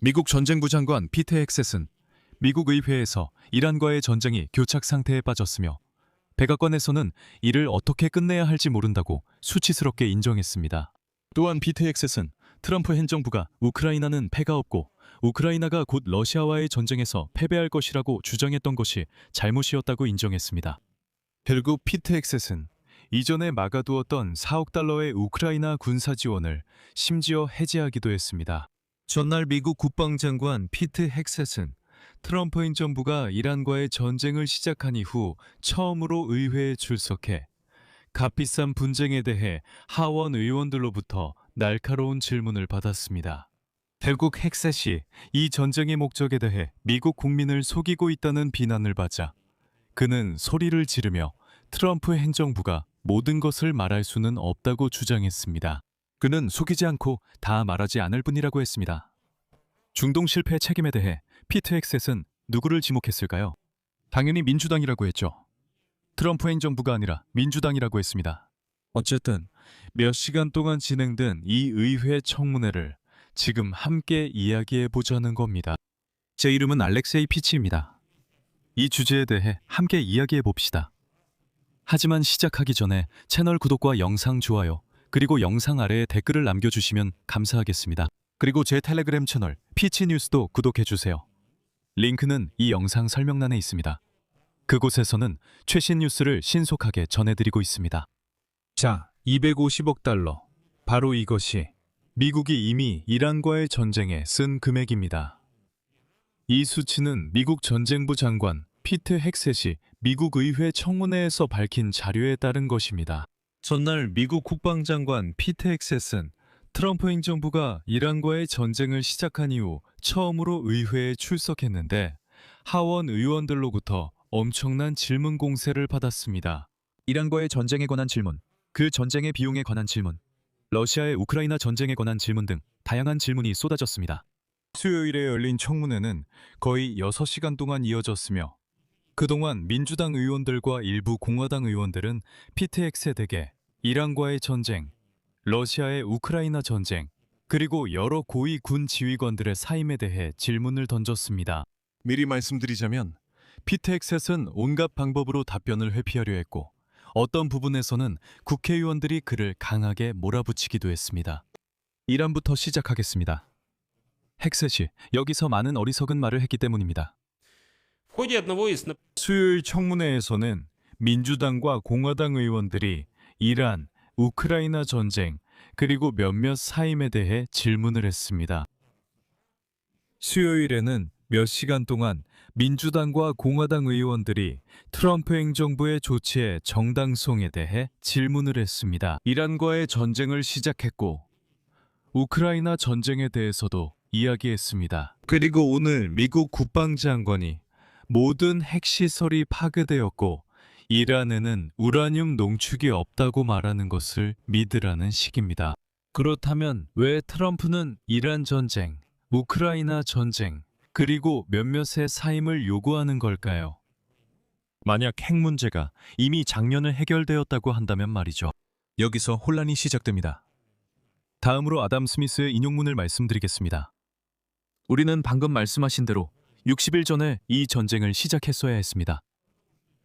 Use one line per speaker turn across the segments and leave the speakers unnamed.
미국 전쟁부 장관 피트 헥셋은 미국 의회에서 이란과의 전쟁이 교착 상태에 빠졌으며 백악관에서는 이를 어떻게 끝내야 할지 모른다고 수치스럽게 인정했습니다. 또한 피트 헥셋은 트럼프 행정부가 우크라이나는 패가 없고 우크라이나가 곧 러시아와의 전쟁에서 패배할 것이라고 주장했던 것이 잘못이었다고 인정했습니다. 결국 피트 헥셋은 이전에 막아두었던 4억 달러의 우크라이나 군사 지원을 심지어 해지하기도 했습니다. 전날 미국 국방장관 피트 헥셋은 트럼프 행정부가 이란과의 전쟁을 시작한 이후 처음으로 의회에 출석해 값비싼 분쟁에 대해 하원 의원들로부터 날카로운 질문을 받았습니다. 결국 헥셋이 이 전쟁의 목적에 대해 미국 국민을 속이고 있다는 비난을 받자 그는 소리를 지르며 트럼프 행정부가 모든 것을 말할 수는 없다고 주장했습니다. 그는 속이지 않고 다 말하지 않을 뿐이라고 했습니다. 중동 실패 책임에 대해 피트 헥셋은 누구를 지목했을까요? 당연히 민주당이라고 했죠. 트럼프 행정부가 아니라 민주당이라고 했습니다. 어쨌든 몇 시간 동안 진행된 이 의회 청문회를 지금 함께 이야기해 보자는 겁니다. 제 이름은 알렉세이 피치입니다. 이 주제에 대해 함께 이야기해 봅시다. 하지만 시작하기 전에 채널 구독과 영상 좋아요, 그리고 영상 아래에 댓글을 남겨주시면 감사하겠습니다. 그리고 제 텔레그램 채널 피치뉴스도 구독해주세요. 링크는 이 영상 설명란에 있습니다. 그곳에서는 최신 뉴스를 신속하게 전해드리고 있습니다. 자, 250억 달러. 바로 이것이 미국이 이미 이란과의 전쟁에 쓴 금액입니다. 이 수치는 미국 전쟁부 장관 피트 헥셋이 미국 의회 청문회에서 밝힌 자료에 따른 것입니다. 전날 미국 국방장관 피트 헥셋은 트럼프 행정부가 이란과의 전쟁을 시작한 이후 처음으로 의회에 출석했는데 하원 의원들로부터 엄청난 질문 공세를 받았습니다. 이란과의 전쟁에 관한 질문, 그 전쟁의 비용에 관한 질문, 러시아의 우크라이나 전쟁에 관한 질문 등 다양한 질문이 쏟아졌습니다. 수요일에 열린 청문회는 거의 6시간 동안 이어졌으며 그동안 민주당 의원들과 일부 공화당 의원들은 피트 헥셋에게 이란과의 전쟁, 러시아의 우크라이나 전쟁, 그리고 여러 고위 군 지휘관들의 사임에 대해 질문을 던졌습니다. 미리 말씀드리자면 피트 헥셋은 온갖 방법으로 답변을 회피하려 했고 어떤 부분에서는 국회의원들이 그를 강하게 몰아붙이기도 했습니다. 이란부터 시작하겠습니다. 헥셋이 여기서 많은 어리석은 말을 했기 때문입니다. 수요일 청문회에서는 민주당과 공화당 의원들이 이란, 우크라이나 전쟁, 그리고 몇몇 사임에 대해 질문을 했습니다. 수요일에는 몇 시간 동안 민주당과 공화당 의원들이 트럼프 행정부의 조치의 정당성에 대해 질문을 했습니다. 이란과의 전쟁을 시작했고 우크라이나 전쟁에 대해서도 이야기했습니다. 그리고 오늘 미국 국방장관이 모든 핵시설이 파괴되었고 이란에는 우라늄 농축이 없다고 말하는 것을 믿으라는 식입니다. 그렇다면 왜 트럼프는 이란 전쟁, 우크라이나 전쟁, 그리고 몇몇의 사임을 요구하는 걸까요? 만약 핵 문제가 이미 작년에 해결되었다고 한다면 말이죠. 여기서 혼란이 시작됩니다. 다음으로 아담 스미스의 인용문을 말씀드리겠습니다. 우리는 방금 말씀하신 대로 60일 전에 이 전쟁을 시작했어야 했습니다.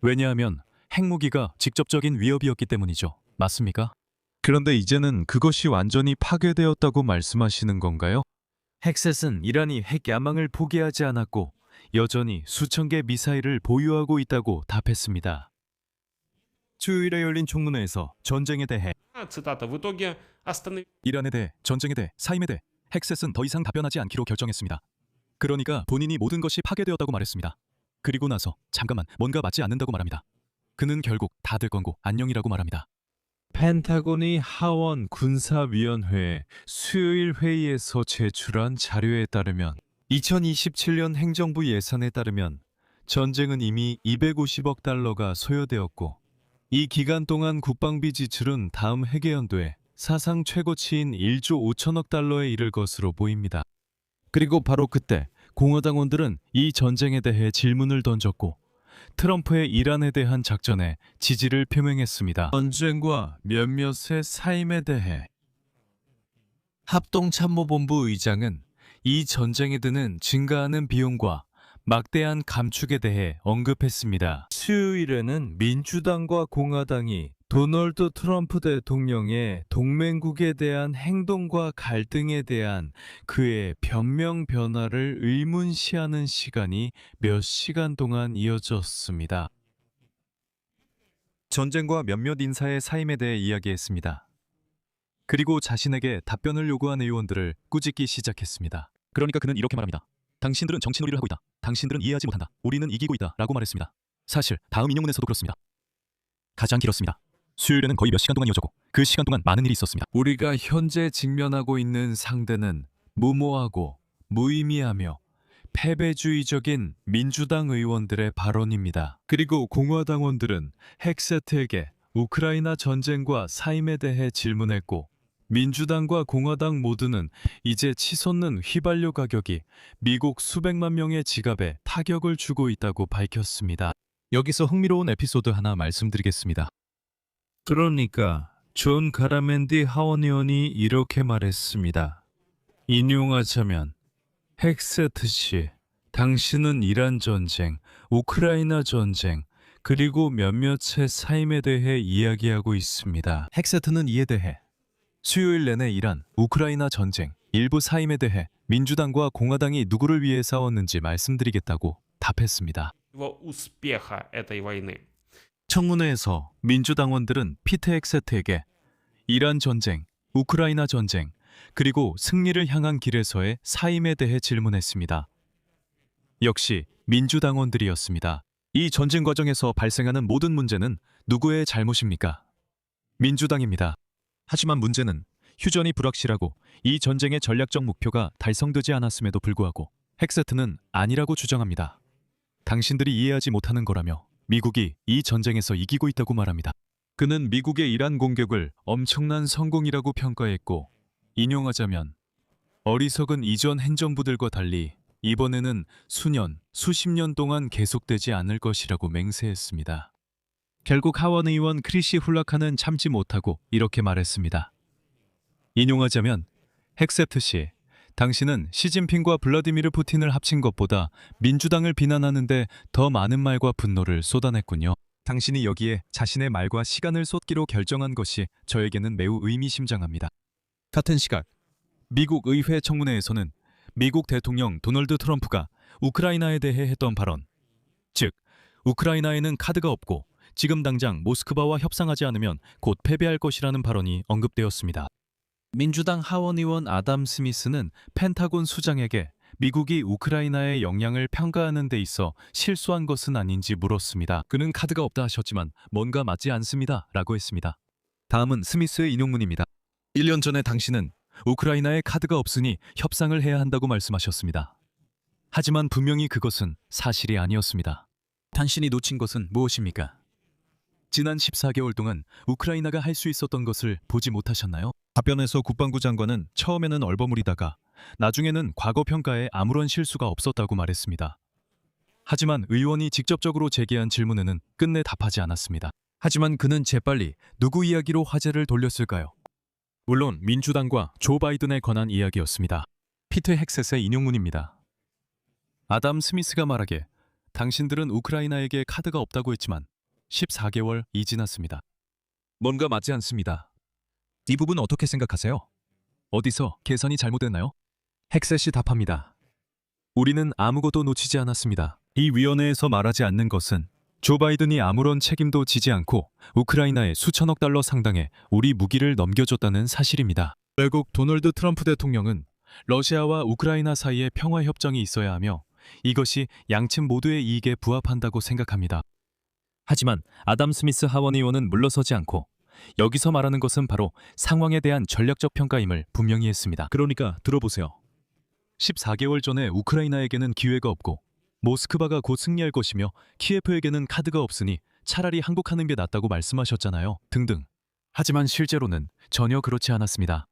왜냐하면 핵무기가 직접적인 위협이었기 때문이죠. 맞습니까? 그런데 이제는 그것이 완전히 파괴되었다고 말씀하시는 건가요? 헥셋은 이란이 핵 야망을 포기하지 않았고 여전히 수천 개 미사일을 보유하고 있다고 답했습니다. 수요일에 열린 청문회에서 전쟁에 대해 이란에 대해, 전쟁에 대해, 사임에 대해 헥셋은 더 이상 답변하지 않기로 결정했습니다. 그러니까 본인이 모든 것이 파괴되었다고 말했습니다. 그리고 나서 잠깐만 뭔가 맞지 않는다고 말합니다. 그는 결국 다들 건고 안녕이라고 말합니다. 펜타곤이 하원 군사위원회에 수요일 회의에서 제출한 자료에 따르면 2027년 행정부 예산에 따르면 전쟁은 이미 250억 달러가 소요되었고 이 기간 동안 국방비 지출은 다음 회계연도에 사상 최고치인 1조 5천억 달러에 이를 것으로 보입니다. 그리고 바로 그때 공화당원들은 이 전쟁에 대해 질문을 던졌고 트럼프의 이란에 대한 작전에 지지를 표명했습니다. 전쟁과 몇몇의 사임에 대해 합동참모본부 의장은 이 전쟁에 드는 증가하는 비용과 막대한 감축에 대해 언급했습니다.
수요일에는 민주당과 공화당이 도널드 트럼프 대통령의 동맹국에 대한 행동과 갈등에 대한 그의 변명 변화를 의문시하는 시간이 몇 시간 동안 이어졌습니다.
전쟁과 몇몇 인사의 사임에 대해 이야기했습니다. 그리고 자신에게 답변을 요구한 의원들을 꾸짖기 시작했습니다. 그러니까 그는 이렇게 말합니다. 당신들은 정치놀이를 하고 있다. 당신들은 이해하지 못한다. 우리는 이기고 있다. 라고 말했습니다. 사실 다음 인용문에서도 그렇습니다. 가장 길었습니다. 수요일에는 거의 몇 시간 동안 이어졌고 그 시간 동안 많은 일이 있었습니다.
우리가 현재 직면하고 있는 상대는 무모하고 무의미하며 패배주의적인 민주당 의원들의 발언입니다. 그리고 공화당원들은 헥세트에게 우크라이나 전쟁과 사임에 대해 질문했고, 민주당과 공화당 모두는 이제 치솟는 휘발유 가격이 미국 수백만 명의 지갑에 타격을 주고 있다고 밝혔습니다.
여기서 흥미로운 에피소드 하나 말씀드리겠습니다.
그러니까 존 가라멘디 하원 의원이 이렇게 말했습니다. 인용하자면 헥세트 씨, 당신은 이란 전쟁, 우크라이나 전쟁, 그리고 몇몇의 사임에 대해 이야기하고 있습니다.
헥세트는 이에 대해 수요일 내내 이란, 우크라이나 전쟁, 일부 사임에 대해 민주당과 공화당이 누구를 위해 싸웠는지 말씀드리겠다고 답했습니다.
успеха этой войны.
청문회에서 민주당원들은 피트 헥세트에게 이란 전쟁, 우크라이나 전쟁, 그리고 승리를 향한 길에서의 사임에 대해 질문했습니다. 역시 민주당원들이었습니다. 이 전쟁 과정에서 발생하는 모든 문제는 누구의 잘못입니까? 민주당입니다. 하지만 문제는 휴전이 불확실하고 이 전쟁의 전략적 목표가 달성되지 않았음에도 불구하고 헥세트는 아니라고 주장합니다. 당신들이 이해하지 못하는 거라며 미국이 이 전쟁에서 이기고 있다고 말합니다. 그는 미국의 이란 공격을 엄청난 성공이라고 평가했고, 인용하자면 어리석은 이전 행정부들과 달리 이번에는 수년, 수십 년 동안 계속되지 않을 것이라고 맹세했습니다. 결국 하원 의원 크리시 훌라카는 참지 못하고 이렇게 말했습니다. 인용하자면 헥세트 씨, 당신은 시진핑과 블라디미르 푸틴을 합친 것보다 민주당을 비난하는데 더 많은 말과 분노를 쏟아냈군요. 당신이 여기에 자신의 말과 시간을 쏟기로 결정한 것이 저에게는 매우 의미심장합니다. 같은 시각, 미국 의회 청문회에서는 미국 대통령 도널드 트럼프가 우크라이나에 대해 했던 발언, 즉 우크라이나에는 카드가 없고 지금 당장 모스크바와 협상하지 않으면 곧 패배할 것이라는 발언이 언급되었습니다. 민주당 하원 의원 아담 스미스는 펜타곤 수장에게 미국이 우크라이나의 역량을 평가하는 데 있어 실수한 것은 아닌지 물었습니다. 그는 카드가 없다 하셨지만 뭔가 맞지 않습니다. 라고 했습니다. 다음은 스미스의 인용문입니다. 1년 전에 당신은 우크라이나에 카드가 없으니 협상을 해야 한다고 말씀하셨습니다. 하지만 분명히 그것은 사실이 아니었습니다. 당신이 놓친 것은 무엇입니까? 지난 14개월 동안 우크라이나가 할 수 있었던 것을 보지 못하셨나요? 답변에서 국방부 장관은 처음에는 얼버무리다가 나중에는 과거 평가에 아무런 실수가 없었다고 말했습니다. 하지만 의원이 직접적으로 제기한 질문에는 끝내 답하지 않았습니다. 하지만 그는 재빨리 누구 이야기로 화제를 돌렸을까요? 물론 민주당과 조 바이든에 관한 이야기였습니다. 피트 헥셋의 인용문입니다. 아담 스미스가 말하길 당신들은 우크라이나에게 카드가 없다고 했지만 14개월이 지났습니다. 뭔가 맞지 않습니다. 이 부분 어떻게 생각하세요? 어디서 계산이 잘못됐나요? 헥셋이 답합니다. 우리는 아무것도 놓치지 않았습니다. 이 위원회에서 말하지 않는 것은 조 바이든이 아무런 책임도 지지 않고 우크라이나에 수천억 달러 상당의 우리 무기를 넘겨줬다는 사실입니다. 결국 도널드 트럼프 대통령은 러시아와 우크라이나 사이에 평화협정이 있어야 하며 이것이 양측 모두의 이익에 부합한다고 생각합니다. 하지만 아담 스미스 하원 의원은 물러서지 않고 여기서 말하는 것은 바로 상황에 대한 전략적 평가임을 분명히 했습니다. 그러니까 들어보세요. 14개월 전에 우크라이나에게는 기회가 없고 모스크바가 곧 승리할 것이며 키예프에게는 카드가 없으니 차라리 항복하는 게 낫다고 말씀하셨잖아요. 등등. 하지만 실제로는 전혀 그렇지 않았습니다.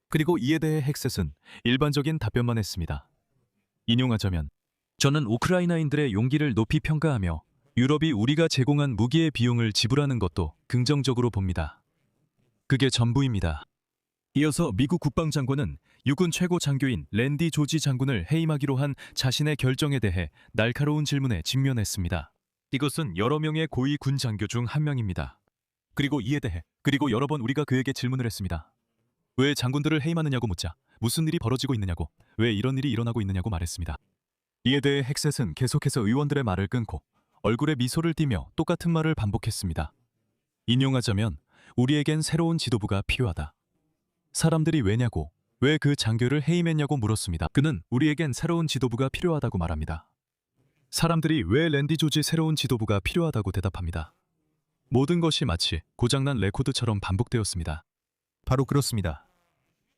그리고 이에 대해 헥셋은 일반적인 답변만 했습니다. 인용하자면 저는 우크라이나인들의 용기를 높이 평가하며 유럽이 우리가 제공한 무기의 비용을 지불하는 것도 긍정적으로 봅니다. 그게 전부입니다. 이어서 미국 국방장관은 육군 최고 장교인 랜디 조지 장군을 해임하기로 한 자신의 결정에 대해 날카로운 질문에 직면했습니다. 이것은 여러 명의 고위 군 장교 중 한 명입니다. 그리고 이에 대해 여러 번 우리가 그에게 질문을 했습니다. 왜 장군들을 해임하느냐고 묻자 무슨 일이 벌어지고 있느냐고 왜 이런 일이 일어나고 있느냐고 말했습니다. 이에 대해 헥셋은 계속해서 의원들의 말을 끊고 얼굴에 미소를 띠며 똑같은 말을 반복했습니다. 인용하자면 우리에겐 새로운 지도부가 필요하다. 사람들이 왜냐고 왜 그 장교를 해임했냐고 물었습니다. 그는 우리에겐 새로운 지도부가 필요하다고 말합니다. 사람들이 왜 랜디 조지 새로운 지도부가 필요하다고 대답합니다. 모든 것이 마치 고장난 레코드처럼 반복되었습니다. 바로 그렇습니다.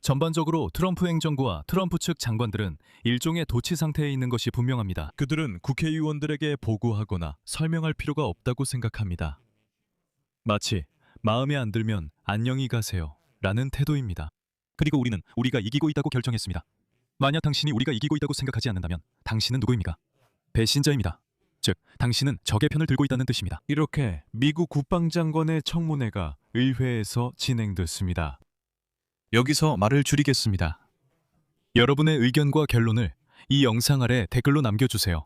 전반적으로 트럼프 행정부와 트럼프 측 장관들은 일종의 도치 상태에 있는 것이 분명합니다. 그들은 국회의원들에게 보고하거나 설명할 필요가 없다고 생각합니다. 마치 마음에 안 들면 안녕히 가세요 라는 태도입니다. 그리고 우리는 우리가 이기고 있다고 결정했습니다. 만약 당신이 우리가 이기고 있다고 생각하지 않는다면 당신은 누구입니까? 배신자입니다. 즉, 당신은 적의 편을 들고 있다는 뜻입니다. 이렇게 미국 국방장관의 청문회가 의회에서 진행됐습니다. 여기서 말을 줄이겠습니다. 여러분의 의견과 결론을 이 영상 아래 댓글로 남겨주세요.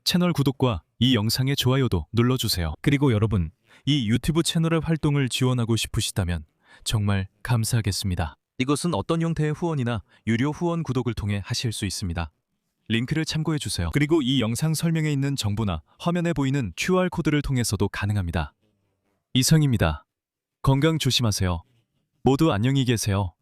채널 구독과 이 영상의 좋아요도 눌러주세요. 그리고 여러분, 이 유튜브 채널의 활동을 지원하고 싶으시다면 정말 감사하겠습니다. 이것은 어떤 형태의 후원이나 유료 후원 구독을 통해 하실 수 있습니다. 링크를 참고해주세요. 그리고 이 영상 설명에 있는 정보나 화면에 보이는 QR코드를 통해서도 가능합니다. 이상입니다. 건강 조심하세요. 모두 안녕히 계세요.